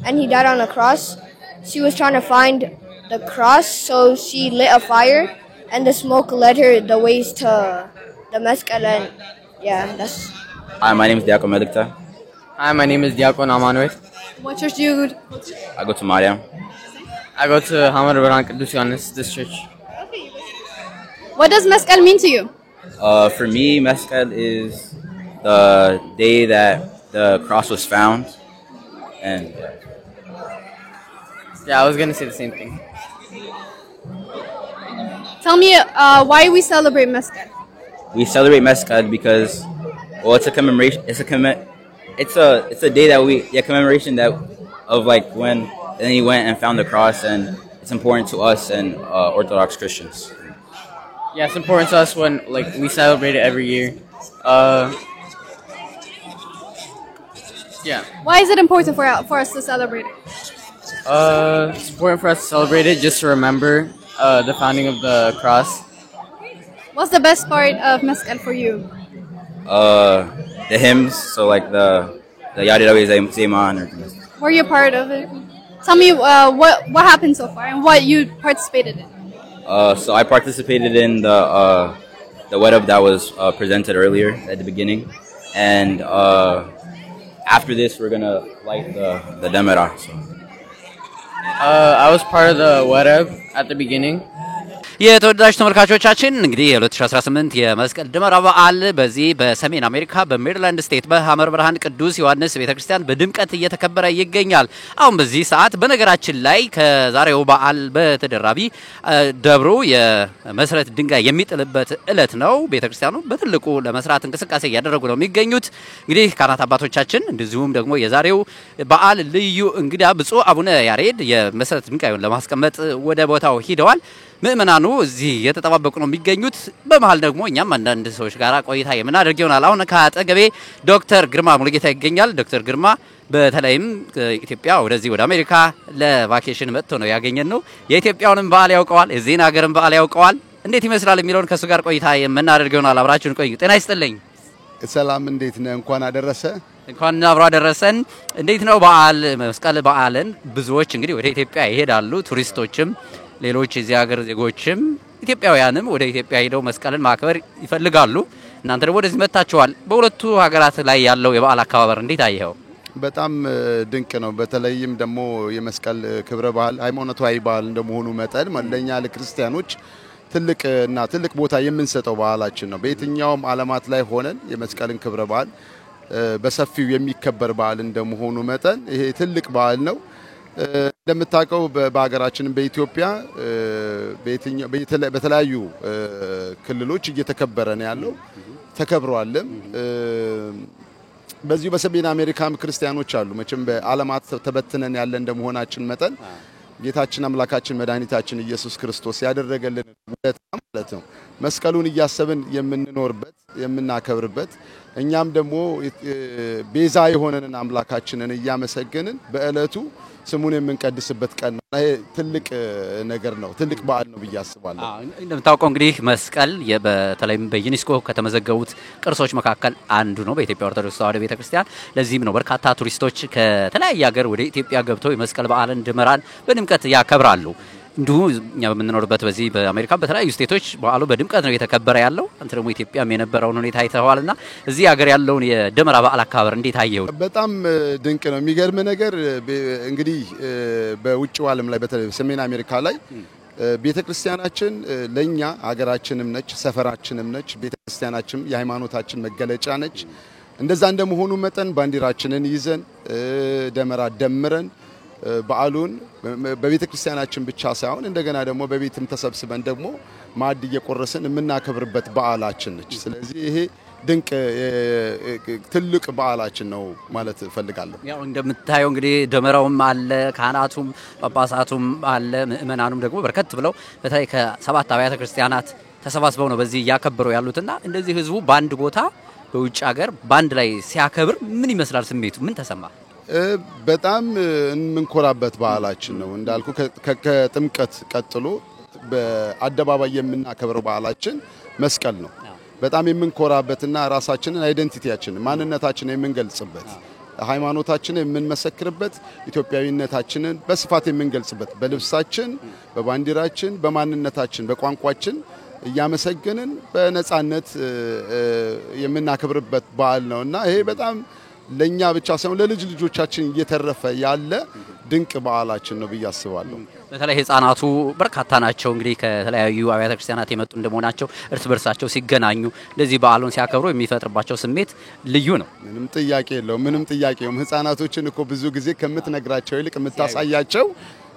and he died on a cross. She was trying to find the cross, so she lit a fire, and the smoke led her the ways to the Mescal, and yeah, that's... Hi, my name is Diakon Melikta. Hi, my name is Diakon Amanuel. What church do you go to? I go to Mariam. I go to Hamar Baran Kadus Yohannes, this church. What does Mescal mean to you? For me, Mescal is the day that the cross was found. And yeah, I was going to say the same thing. Tell me why we celebrate Mescal. We celebrate Mescal because, well, it's a commemoration. It's a day that commemoration that of like when then he went and found the cross, and it's important to us and Orthodox Christians. Yeah, it's important to us when like we celebrate it every year. Yeah. Why is it important for us to celebrate it? It's important for us to celebrate it just to remember the founding of the cross. What's the best part of Mescal for you? The hymns, so like the Yadirawe Zayman. Were you part of it? Tell me what happened so far and what you participated in. So I participated in the wedab that was presented earlier at the beginning, and after this we're gonna light the demera. So. I was part of the wedab at the beginning. የተወዳጅ ተመልካቾቻችን እንግዲህ የ2018 የመስቀል ደመራ በዓል በዚህ በሰሜን አሜሪካ በሜሪላንድ ስቴት በሐመር ብርሃን ቅዱስ ዮሐንስ ቤተክርስቲያን በድምቀት እየተከበረ ይገኛል። አሁን በዚህ ሰዓት በነገራችን ላይ ከዛሬው በዓል በተደራቢ ደብሩ የመሰረት ድንጋይ የሚጥልበት ዕለት ነው። ቤተክርስቲያኑ በትልቁ ለመስራት እንቅስቃሴ እያደረጉ ነው የሚገኙት። እንግዲህ ካህናት አባቶቻችን እንደዚሁም ደግሞ የዛሬው በዓል ልዩ እንግዳ ብፁዕ አቡነ ያሬድ የመሰረት ድንጋዩን ለማስቀመጥ ወደ ቦታው ሂደዋል። ምእመናኑ እዚህ የተጠባበቁ ነው የሚገኙት። በመሃል ደግሞ እኛም አንዳንድ ሰዎች ጋር ቆይታ የምናደርግ ይሆናል። አሁን ከአጠገቤ ዶክተር ግርማ ሙሉጌታ ይገኛል። ዶክተር ግርማ በተለይም ኢትዮጵያ ወደዚህ ወደ አሜሪካ ለቫኬሽን መጥቶ ነው ያገኘን ነው። የኢትዮጵያውንም በዓል ያውቀዋል፣ የዚህን ሀገርን በዓል ያውቀዋል። እንዴት ይመስላል የሚለውን ከሱ ጋር ቆይታ የምናደርግ ይሆናል። አብራችሁን ቆዩ። ጤና ይስጥልኝ። ሰላም፣ እንዴት ነህ? እንኳን አደረሰ። እንኳን አብሮ አደረሰን። እንዴት ነው በዓል መስቀል በዓልን ብዙዎች እንግዲህ ወደ ኢትዮጵያ ይሄዳሉ ቱሪስቶችም ሌሎች እዚህ ሀገር ዜጎችም ኢትዮጵያውያንም ወደ ኢትዮጵያ ሄደው መስቀልን ማክበር ይፈልጋሉ። እናንተ ደግሞ ወደዚህ መጣችኋል። በሁለቱ ሀገራት ላይ ያለው የበዓል አከባበር እንዴት አየኸው? በጣም ድንቅ ነው። በተለይም ደግሞ የመስቀል ክብረ በዓል ሃይማኖታዊ በዓል እንደመሆኑ መጠን ለኛ ለክርስቲያኖች ትልቅ ቦታ የምንሰጠው በዓላችን ነው። በየትኛውም ዓለማት ላይ ሆነን የመስቀልን ክብረ በዓል በሰፊው የሚከበር በዓል እንደመሆኑ መጠን ይሄ ትልቅ በዓል ነው። እንደምታውቀው በሀገራችን በኢትዮጵያ በተለያዩ ክልሎች እየተከበረ ነው ያለው ተከብሯልም። በዚሁ በሰሜን አሜሪካም ክርስቲያኖች አሉ። መቼም በዓለማት ተበትነን ያለ እንደመሆናችን መጠን ጌታችን አምላካችን መድኃኒታችን ኢየሱስ ክርስቶስ ያደረገልን ውለታ ማለት ነው መስቀሉን እያሰብን የምንኖርበት የምናከብርበት እኛም ደግሞ ቤዛ የሆነንን አምላካችንን እያመሰገንን በእለቱ ስሙን የምንቀድስበት ቀን ነው። ይሄ ትልቅ ነገር ነው፣ ትልቅ በዓል ነው ብዬ አስባለሁ። እንደምታውቀው እንግዲህ መስቀል በተለይም በዩኔስኮ ከተመዘገቡት ቅርሶች መካከል አንዱ ነው በኢትዮጵያ ኦርቶዶክስ ተዋሕዶ ቤተክርስቲያን። ለዚህም ነው በርካታ ቱሪስቶች ከተለያየ ሀገር ወደ ኢትዮጵያ ገብተው የመስቀል በዓልን ድመራን በድምቀት ያከብራሉ። እንዲሁ እኛ በምንኖርበት በዚህ በአሜሪካ በተለያዩ ስቴቶች በዓሉ በድምቀት ነው የተከበረ ያለው። አንተ ደግሞ ኢትዮጵያም የነበረውን ሁኔታ አይተዋልና እዚህ ሀገር ያለውን የደመራ በዓል አከባበር እንዴት አየው? በጣም ድንቅ ነው። የሚገርም ነገር እንግዲህ በውጭው ዓለም ላይ በተለይ ሰሜን አሜሪካ ላይ ቤተክርስቲያናችን ለኛ ሀገራችንም ነች፣ ሰፈራችንም ነች። ቤተክርስቲያናችን የሃይማኖታችን መገለጫ ነች። እንደዛ እንደመሆኑ መጠን ባንዲራችንን ይዘን ደመራ ደምረን በዓሉን በቤተክርስቲያናችን ብቻ ሳይሆን እንደገና ደግሞ በቤትም ተሰብስበን ደግሞ ማዕድ እየቆረስን የምናከብርበት በዓላችን ነች። ስለዚህ ይሄ ድንቅ ትልቅ በዓላችን ነው ማለት ፈልጋለሁ። ያው እንደምታየው እንግዲህ ደመራውም አለ፣ ካህናቱም ጳጳሳቱም አለ፣ ምእመናኑም ደግሞ በርከት ብለው በተለይ ከ7 አብያተ ክርስቲያናት ተሰባስበው ነው በዚህ እያከበሩ ያሉትና እንደዚህ ህዝቡ በአንድ ቦታ በውጭ ሀገር ባንድ ላይ ሲያከብር ምን ይመስላል ስሜቱ? ምን ተሰማ? በጣም የምንኮራበት በዓላችን ነው። እንዳልኩ ከጥምቀት ቀጥሎ በአደባባይ የምናከብረው በዓላችን መስቀል ነው። በጣም የምንኮራበትና ራሳችንን አይደንቲቲያችንን ማንነታችንን የምንገልጽበት ሃይማኖታችንን የምንመሰክርበት ኢትዮጵያዊነታችንን በስፋት የምንገልጽበት በልብሳችን፣ በባንዲራችን፣ በማንነታችን፣ በቋንቋችን እያመሰገንን በነጻነት የምናከብርበት በዓል ነውና ይሄ በጣም ለኛ ብቻ ሳይሆን ለልጅ ልጆቻችን እየተረፈ ያለ ድንቅ በዓላችን ነው ብዬ አስባለሁ። በተለይ ህፃናቱ በርካታ ናቸው። እንግዲህ ከተለያዩ አብያተ ክርስቲያናት የመጡ እንደመሆናቸው እርስ በርሳቸው ሲገናኙ እንደዚህ በዓሉን ሲያከብሩ የሚፈጥርባቸው ስሜት ልዩ ነው። ምንም ጥያቄ የለውም። ህፃናቶችን እኮ ብዙ ጊዜ ከምትነግራቸው ይልቅ የምታሳያቸው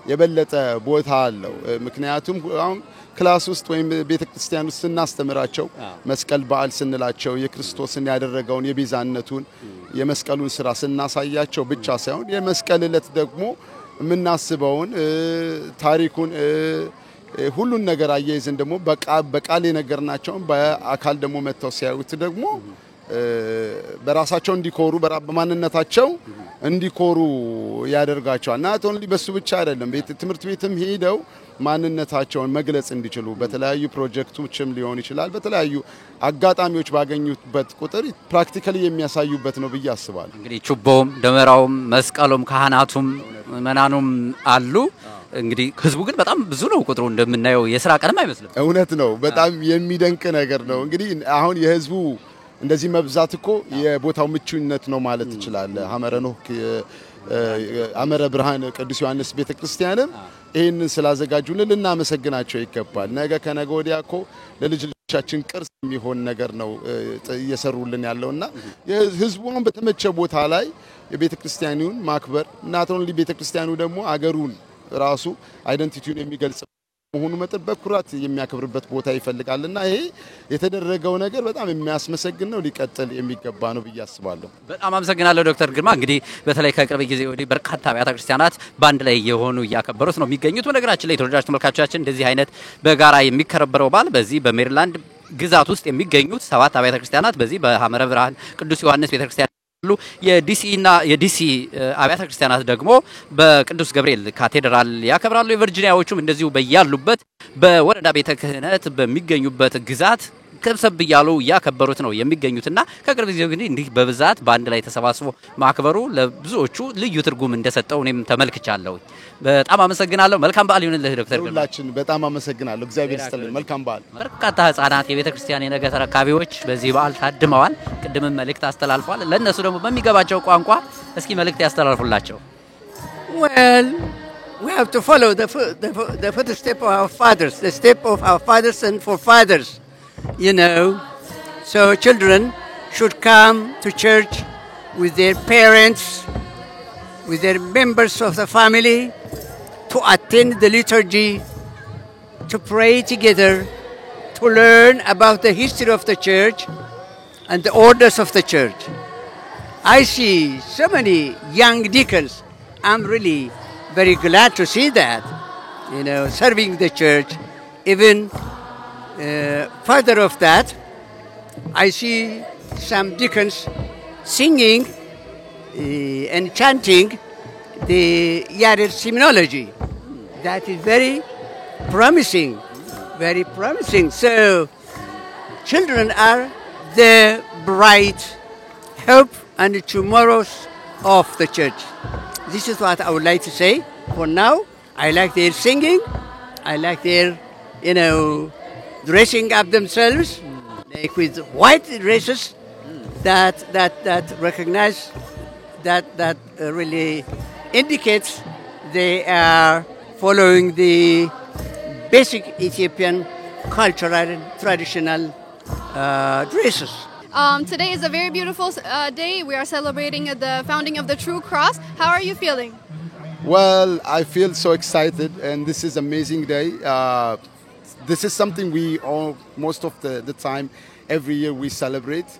የበለጠ ቦታ አለው። ምክንያቱም አሁን ክላስ ውስጥ ወይም ቤተክርስቲያን ውስጥ ስናስተምራቸው መስቀል በዓል ስንላቸው የክርስቶስን ያደረገውን የቤዛነቱን የመስቀሉን ስራ ስናሳያቸው ብቻ ሳይሆን የመስቀል ዕለት ደግሞ የምናስበውን ታሪኩን ሁሉን ነገር አያይዘን ደግሞ በቃል የነገርናቸውን በአካል ደግሞ መተው ሲያዩት ደግሞ በራሳቸው እንዲኮሩ በማንነታቸው እንዲኮሩ ያደርጋቸዋል። እና ቶንሊ በሱ ብቻ አይደለም ትምህርት ቤትም ሄደው ማንነታቸውን መግለጽ እንዲችሉ በተለያዩ ፕሮጀክቶችም ሊሆን ይችላል በተለያዩ አጋጣሚዎች ባገኙበት ቁጥር ፕራክቲካሊ የሚያሳዩበት ነው ብዬ አስባለሁ። እንግዲህ ችቦም ደመራውም መስቀሉም ካህናቱም መናኑም አሉ። እንግዲህ ህዝቡ ግን በጣም ብዙ ነው ቁጥሩ እንደምናየው የሥራ ቀንም አይመስልም። እውነት ነው። በጣም የሚደንቅ ነገር ነው። እንግዲህ አሁን የህዝቡ እንደዚህ መብዛት እኮ የቦታው ምቹነት ነው ማለት ይችላል። ሐመረ ኖህ አመረ ብርሃን ቅዱስ ዮሐንስ ቤተክርስቲያንም ይሄንን ስላዘጋጁልን ልናመሰግናቸው ይገባል። ነገ ከነገ ወዲያ እኮ ለልጅ ልጆቻችን ቅርስ የሚሆን ነገር ነው እየሰሩልን ያለውና ህዝቡን በተመቸ ቦታ ላይ የቤተክርስቲያኑን ማክበር እናቶን ቤተክርስቲያኑ ደግሞ አገሩን ራሱ አይደንቲቲውን የሚገልጽ መሆኑ መጠን በኩራት የሚያከብርበት ቦታ ይፈልጋልና ይሄ የተደረገው ነገር በጣም የሚያስመሰግን ነው፣ ሊቀጥል የሚገባ ነው ብዬ አስባለሁ። በጣም አመሰግናለሁ ዶክተር ግርማ። እንግዲህ በተለይ ከቅርብ ጊዜ ወዲህ በርካታ አብያተ ክርስቲያናት ባንድ ላይ የሆኑ እያከበሩት ነው የሚገኙት። በነገራችን ላይ ተወዳጅ ተመልካቾቻችን እንደዚህ አይነት በጋራ የሚከረበረው በዓል በዚህ በሜሪላንድ ግዛት ውስጥ የሚገኙት 7 አብያተ ክርስቲያናት በዚህ በሐመረ ብርሃን ቅዱስ ዮሐንስ ቤተክርስቲያን የዲሲ አብያተ ክርስቲያናት ደግሞ በቅዱስ ገብርኤል ካቴድራል ያከብራሉ። የቨርጂኒያዎቹም እንደዚሁ በያሉበት በወረዳ ቤተ ክህነት በሚገኙበት ግዛት ከሰብ ይያሉ ያከበሩት ነው የሚገኙትና ከቅርብ ጊዜ ግን እንዲህ በብዛት በአንድ ላይ ተሰባስቦ ማክበሩ ለብዙዎቹ ልዩ ትርጉም እንደሰጠው እኔም ተመልክቻለሁ። በጣም አመሰግናለሁ። መልካም በዓል ይሁንልህ ዶክተር ግርማ። ሁላችን በጣም አመሰግናለሁ። እግዚአብሔር ይስጥልን። መልካም በዓል። በርካታ ህፃናት የቤተክርስቲያን የነገ ተረካቢዎች በዚህ በዓል ታድመዋል። ቅድምም መልእክት አስተላልፏል። ለነሱ ደግሞ በሚገባቸው ቋንቋ እስኪ መልእክት ያስተላልፉላቸው። Well, we have to follow the footstep of our fathers, the step of our fathers and forefathers, you know. So children should come to church with their parents, with their members of the family, to attend the liturgy, to pray together, to learn about the history of the church and the orders of the church. I see so many young deacons. I'm really very glad to see that, you know, serving the church. Even further of that, I see some deacons singing and chanting the Yared hymnology. That is very promising, very promising. So, children are the bright hope and tomorrows of the church. This is what I would like to say. For now, I like their singing. I like their, you know, dressing up themselves like with white dresses that recognize that really indicates they are following the basic Ethiopian cultural and traditional dresses. Today is a very beautiful day. We are celebrating the founding of the True Cross. How are you feeling? Well, I feel so excited, and this is an amazing day. This is something we all, most of the time, every year we celebrate.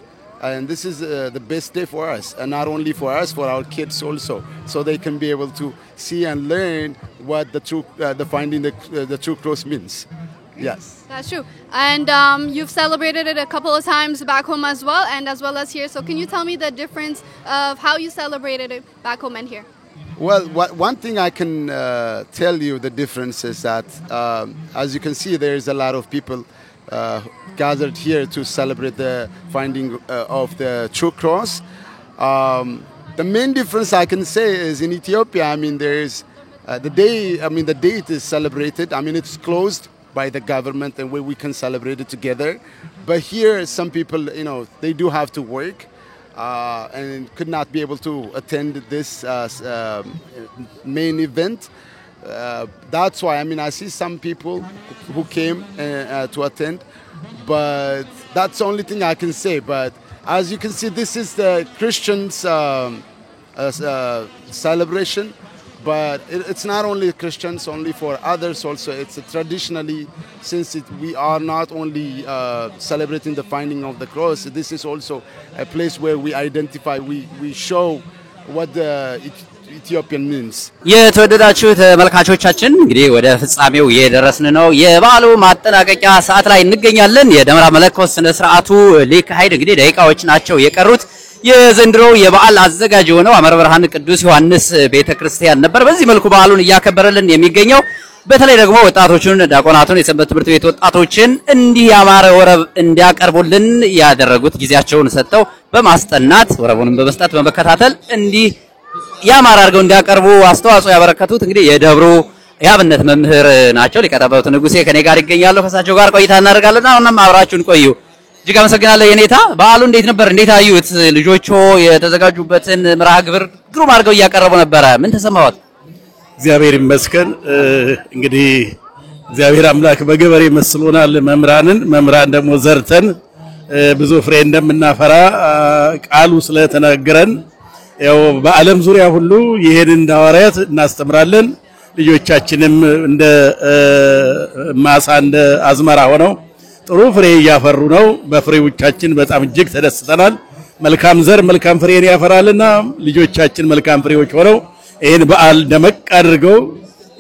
And this is the best day for us, and not only for us, for our kids also, so they can be able to see and learn what the finding the True Cross means. Yes. That's true. And you've celebrated it a couple of times back home as well as here. So can you tell me the difference of how you celebrated it back home and here? Well, one thing I can tell you the difference is that, as you can see, there is a lot of people gathered here to celebrate the finding of the True Cross. The main difference I can say is in Ethiopia, I mean, there is the date is celebrated. I mean, it's closed by the government and where we can celebrate it together. But here, some people, you know, they do have to work and could not be able to attend this main event. That's why, I mean, I see some people who came to attend, but that's the only thing I can say. But as you can see, this is the Christians' celebration. But it's not only Christians, only for others also. It's traditionally, since we are not only celebrating the finding of the cross, this is also a place where we identify, we show what the Ethiopian means. የተወደዳችሁ ተመልካቾቻችን እንግዲህ ወደ ፍጻሜው እየደረስን ነው። የበዓሉ ማጠናቀቂያ ሰዓት ላይ እንገኛለን። የደመራ መለኮት ስነ ስርዓቱ ሊካሄድ እንግዲህ ደቂቃዎች ናቸው የቀሩት። የዘንድሮው የበዓል አዘጋጅ የሆነው ሐመረ ብርሃን ቅዱስ ዮሐንስ ቤተክርስቲያን ነበር በዚህ መልኩ በዓሉን እያከበረልን የሚገኘው። በተለይ ደግሞ ወጣቶቹን ዲያቆናቱን የሰንበት ትምህርት ቤት ወጣቶችን እንዲህ ያማረ ወረብ እንዲያቀርቡልን ያደረጉት ጊዜያቸውን ሰጥተው በማስጠናት ወረቡንም በመስጠት በመከታተል እንዲህ ያማረ አድርገው እንዲያቀርቡ አስተዋጽኦ ያበረከቱት እንግዲህ የደብሩ ያብነት መምህር ናቸው። ሊቀጠበቱ ንጉሴ ከኔ ጋር ይገኛሉ። ከሳቸው ጋር ቆይታ እናደርጋለን። አሁንም አብራችሁን ቆዩ። እጅግ አመሰግናለሁ የኔታ። በዓሉ እንዴት ነበር? እንዴት አዩት? ልጆቹ የተዘጋጁበትን መርሃ ግብር ግሩም አድርገው እያቀረቡ ነበረ። ምን ተሰማዎት? እግዚአብሔር ይመስገን። እንግዲህ እግዚአብሔር አምላክ በገበሬ መስሎናል መምህራን ደግሞ ዘርተን ብዙ ፍሬ እንደምናፈራ ቃሉ ስለተነገረን ያው በዓለም ዙሪያ ሁሉ ይሄንን ሐዋርያት እናስተምራለን። ልጆቻችንም እንደ ማሳ እንደ አዝመራ ሆነው ጥሩ ፍሬ እያፈሩ ነው። በፍሬዎቻችን በጣም እጅግ ተደስተናል። መልካም ዘር መልካም ፍሬን ያፈራልና ልጆቻችን መልካም ፍሬዎች ሆነው ይሄን በዓል ደመቅ አድርገው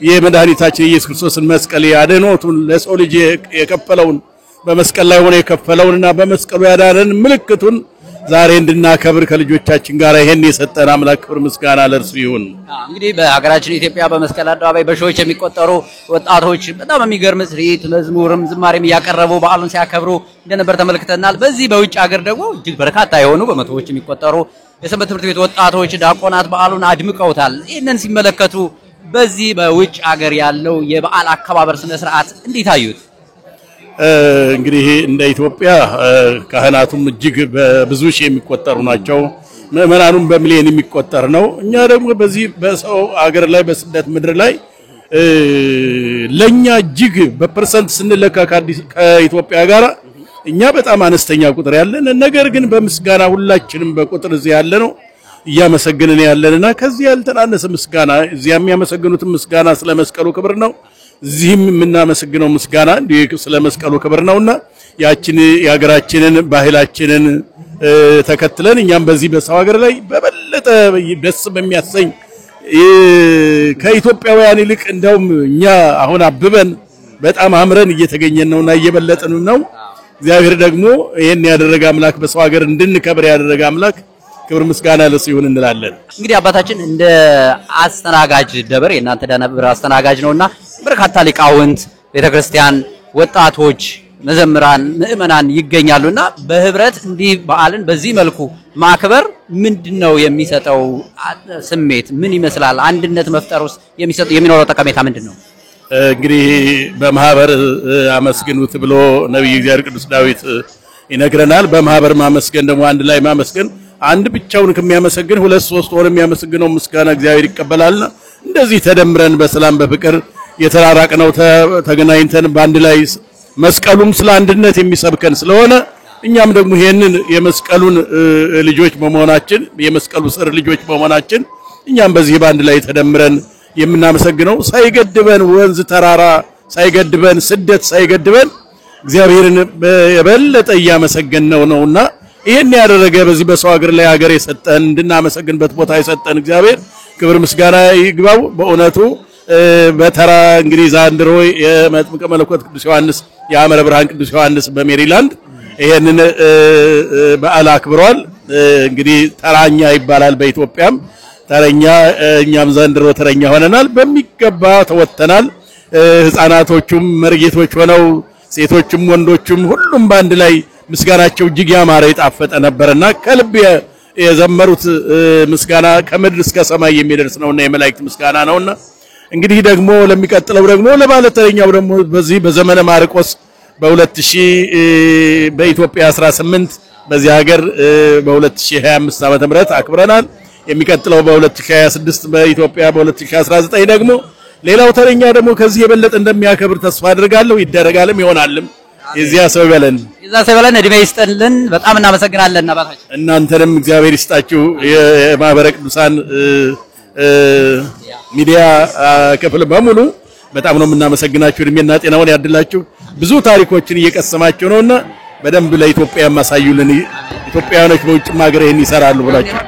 የመድኃኒታችን ኢየሱስ ክርስቶስን መስቀል ያድኖቱን ለሰው ልጅ የከፈለውን በመስቀል ላይ ሆነ የከፈለውንና በመስቀሉ ያዳነን ምልክቱን ዛሬ እንድናከብር ከልጆቻችን ጋር ይሄን የሰጠን አምላክ ክብር ምስጋና ለእርሱ ይሁን። እንግዲህ በሀገራችን ኢትዮጵያ በመስቀል አደባባይ በሺዎች የሚቆጠሩ ወጣቶች በጣም የሚገርም ትርኢት መዝሙርም ዝማሬም እያቀረቡ በዓሉን ሲያከብሩ እንደነበር ተመልክተናል። በዚህ በውጭ ሀገር ደግሞ እጅግ በርካታ የሆኑ በመቶዎች የሚቆጠሩ የሰንበት ትምህርት ቤት ወጣቶች ዲያቆናት በዓሉን አድምቀውታል። ይህንን ሲመለከቱ በዚህ በውጭ ሀገር ያለው የበዓል አከባበር ስነ ስርዓት እንዴት አዩት? እንግዲህ እንደ ኢትዮጵያ ካህናቱም እጅግ በብዙ ሺህ የሚቆጠሩ ናቸው። ምዕመናኑም በሚሊዮን የሚቆጠር ነው። እኛ ደግሞ በዚህ በሰው ሀገር ላይ በስደት ምድር ላይ ለኛ እጅግ በፐርሰንት ስንለካ ከኢትዮጵያ ጋር እኛ በጣም አነስተኛ ቁጥር ያለን፣ ነገር ግን በምስጋና ሁላችንም በቁጥር እዚህ ያለ ነው እያመሰግንን ያለንና ከዚህ ያልተናነሰ ምስጋና እዚያ የሚያመሰግኑት ምስጋና ስለ መስቀሉ ክብር ነው። እዚህም የምናመሰግነው ምስጋና እንዲህ ስለ መስቀሉ ክብር ነውና ያችን የሀገራችንን ባህላችንን ተከትለን እኛም በዚህ በሰው ሀገር ላይ በበለጠ ደስ በሚያሰኝ ከኢትዮጵያውያን ይልቅ እንደውም እኛ አሁን አብበን በጣም አምረን እየተገኘን ነውና እየበለጥን ነው። እግዚአብሔር ደግሞ ይሄን ያደረገ አምላክ በሰው ሀገር እንድንከብር ያደረገ አምላክ ክብር ምስጋና ለሱ ይሁን እንላለን። እንግዲህ አባታችን እንደ አስተናጋጅ ደብር የእናንተ ደብር አስተናጋጅ ነውና በርካታ ሊቃውንት ቤተክርስቲያን ወጣቶች መዘምራን ምእመናን ይገኛሉና በህብረት እንዲህ በዓልን በዚህ መልኩ ማክበር ምንድነው የሚሰጠው ስሜት ምን ይመስላል? አንድነት መፍጠሩስ የሚኖረው ጠቀሜታ ምንድነው? እንግዲህ በማህበር አመስግኑት ብሎ ነብዩ እግዚአብሔር ቅዱስ ዳዊት ይነግረናል። በማህበር ማመስገን ደግሞ አንድ ላይ ማመስገን አንድ ብቻውን ከሚያመሰግን ሁለት ሶስት ሆነ የሚያመሰግነው ምስጋና እግዚአብሔር ይቀበላልና እንደዚህ ተደምረን በሰላም በፍቅር የተራራቅነው ተገናኝተን በአንድ ላይ መስቀሉም ስለ አንድነት የሚሰብከን ስለሆነ እኛም ደግሞ ይሄንን የመስቀሉን ልጆች በመሆናችን የመስቀሉ ስር ልጆች በመሆናችን እኛም በዚህ በአንድ ላይ ተደምረን የምናመሰግነው ሳይገድበን ወንዝ ተራራ ሳይገድበን ስደት ሳይገድበን እግዚአብሔርን የበለጠ ያመሰግነው ነውና ይሄን ያደረገ በዚህ በሰው ሀገር ላይ ሀገር የሰጠን እንድናመሰግንበት ቦታ የሰጠን እግዚአብሔር ክብር ምስጋና ይግባው። በእውነቱ በተራ እንግዲህ ዛንድሮ የመጥምቀ መለኮት ቅዱስ ዮሐንስ የሐመረ ብርሃን ቅዱስ ዮሐንስ በሜሪላንድ ይሄንን በዓል አክብሯል። እንግዲህ ተራኛ ይባላል በኢትዮጵያም ተረኛ እኛም ዘንድሮ ተረኛ ሆነናል። በሚገባ ተወተናል። ህፃናቶቹም መርጌቶች ሆነው ሴቶችም ወንዶችም ሁሉም ባንድ ላይ ምስጋናቸው እጅግ ያማረ የጣፈጠ ነበርና ከልብ የዘመሩት ምስጋና ከምድር እስከ ሰማይ የሚደርስ ነውና የመላእክት ምስጋና ነውና እንግዲህ ደግሞ ለሚቀጥለው ደግሞ ለባለተኛው ደግሞ በዚህ በዘመነ ማርቆስ በ2000 በኢትዮጵያ 18 በዚህ ሀገር በ2025 ዓመተ ምህረት አክብረናል። የሚቀጥለው በ2026 በኢትዮጵያ በ2019 ደግሞ ሌላው ተረኛ ደግሞ ከዚህ የበለጠ እንደሚያከብር ተስፋ አድርጋለሁ። ይደረጋልም ይሆናልም። የዚያ ሰው ይበለን እድሜ ይስጥልን። በጣም እናመሰግናለን አባታችን። እናንተንም እግዚአብሔር ይስጣችሁ። የማህበረ ቅዱሳን ሚዲያ ክፍል በሙሉ በጣም ነው የምናመሰግናችሁ። እድሜና ጤናውን ያድላችሁ። ብዙ ታሪኮችን እየቀሰማችሁ ነውና በደንብ ለኢትዮጵያ ማሳዩልን። ኢትዮጵያውያኖች በውጭም ሀገር ይሄን ይሰራሉ ብላችሁ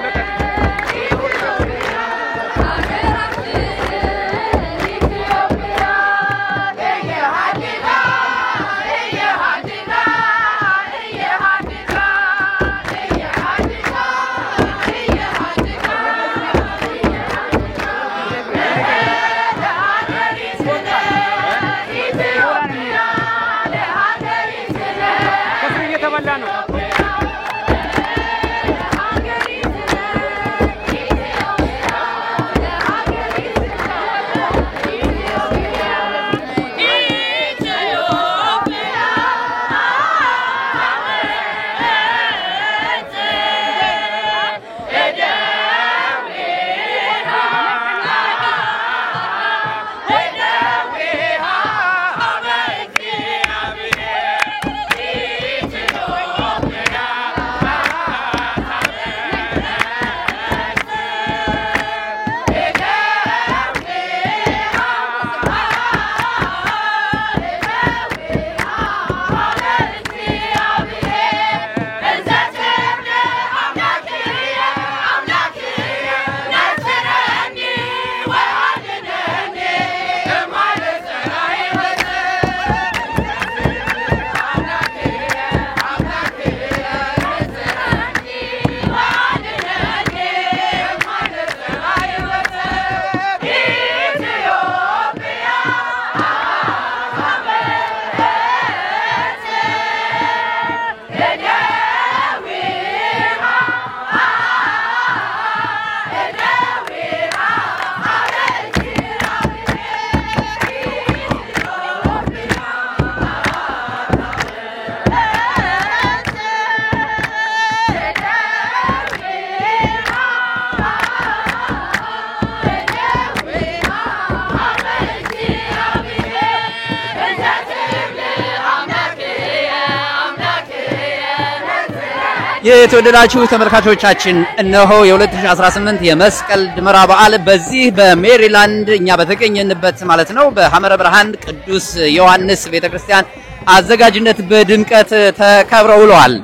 የተወደዳችሁ ተመልካቾቻችን እነሆ የ2018 የመስቀል ደመራ በዓል በዚህ በሜሪላንድ እኛ በተገኘንበት ማለት ነው በሐመረ ብርሃን ቅዱስ ዮሐንስ ቤተክርስቲያን አዘጋጅነት በድምቀት ተከብረው ውለዋል።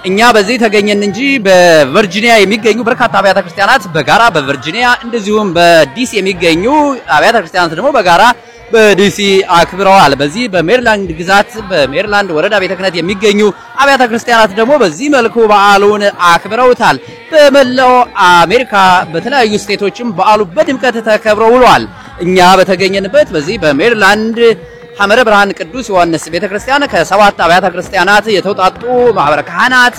እኛ በዚህ ተገኘን እንጂ በቨርጂኒያ የሚገኙ በርካታ አብያተ ክርስቲያናት በጋራ በቨርጂኒያ እንደዚሁም በዲሲ የሚገኙ አብያተ ክርስቲያናት ደግሞ በጋራ በዲሲ አክብረዋል። በዚህ በሜሪላንድ ግዛት በሜሪላንድ ወረዳ ቤተ ክህነት የሚገኙ አብያተ ክርስቲያናት ደግሞ በዚህ መልኩ በዓሉን አክብረውታል። በመላው አሜሪካ በተለያዩ ስቴቶችም በዓሉ በድምቀት ተከብሮ ውሏል። እኛ በተገኘንበት በዚህ በሜሪላንድ ሐመረ ብርሃን ቅዱስ ዮሐንስ ቤተክርስቲያን ከሰባት አብያተ ክርስቲያናት የተውጣጡ ማህበረ ካህናት፣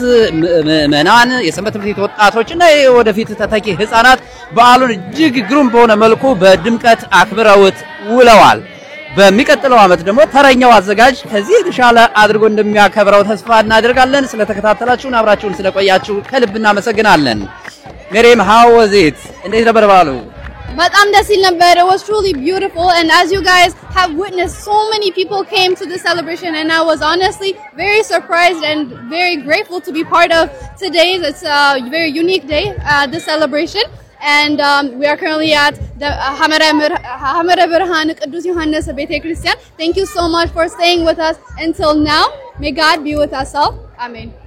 ምዕመናን፣ የሰንበት ትምህርት ቤት ወጣቶችና ወደፊት ተተኪ ህፃናት በዓሉን እጅግ ግሩም በሆነ መልኩ በድምቀት አክብረውት ውለዋል። በሚቀጥለው ዓመት ደግሞ ተረኛው አዘጋጅ ከዚህ የተሻለ አድርጎ እንደሚያከብረው ተስፋ እናደርጋለን። ስለተከታተላችሁን አብራችሁን ስለቆያችሁ ከልብ እናመሰግናለን። ሜሪም how was it? እንዴት ነበር በዓሉ? Batam Dasil number, it was truly beautiful, and as you guys have witnessed, so many people came to the celebration, and I was honestly very surprised and very grateful to be part of today's. It's a very unique day, the celebration, and we are currently at the Hamara Birhan Qudus Yohannes Bete Christian. Thank you so much for staying with us until now. May God be with us all. Amen.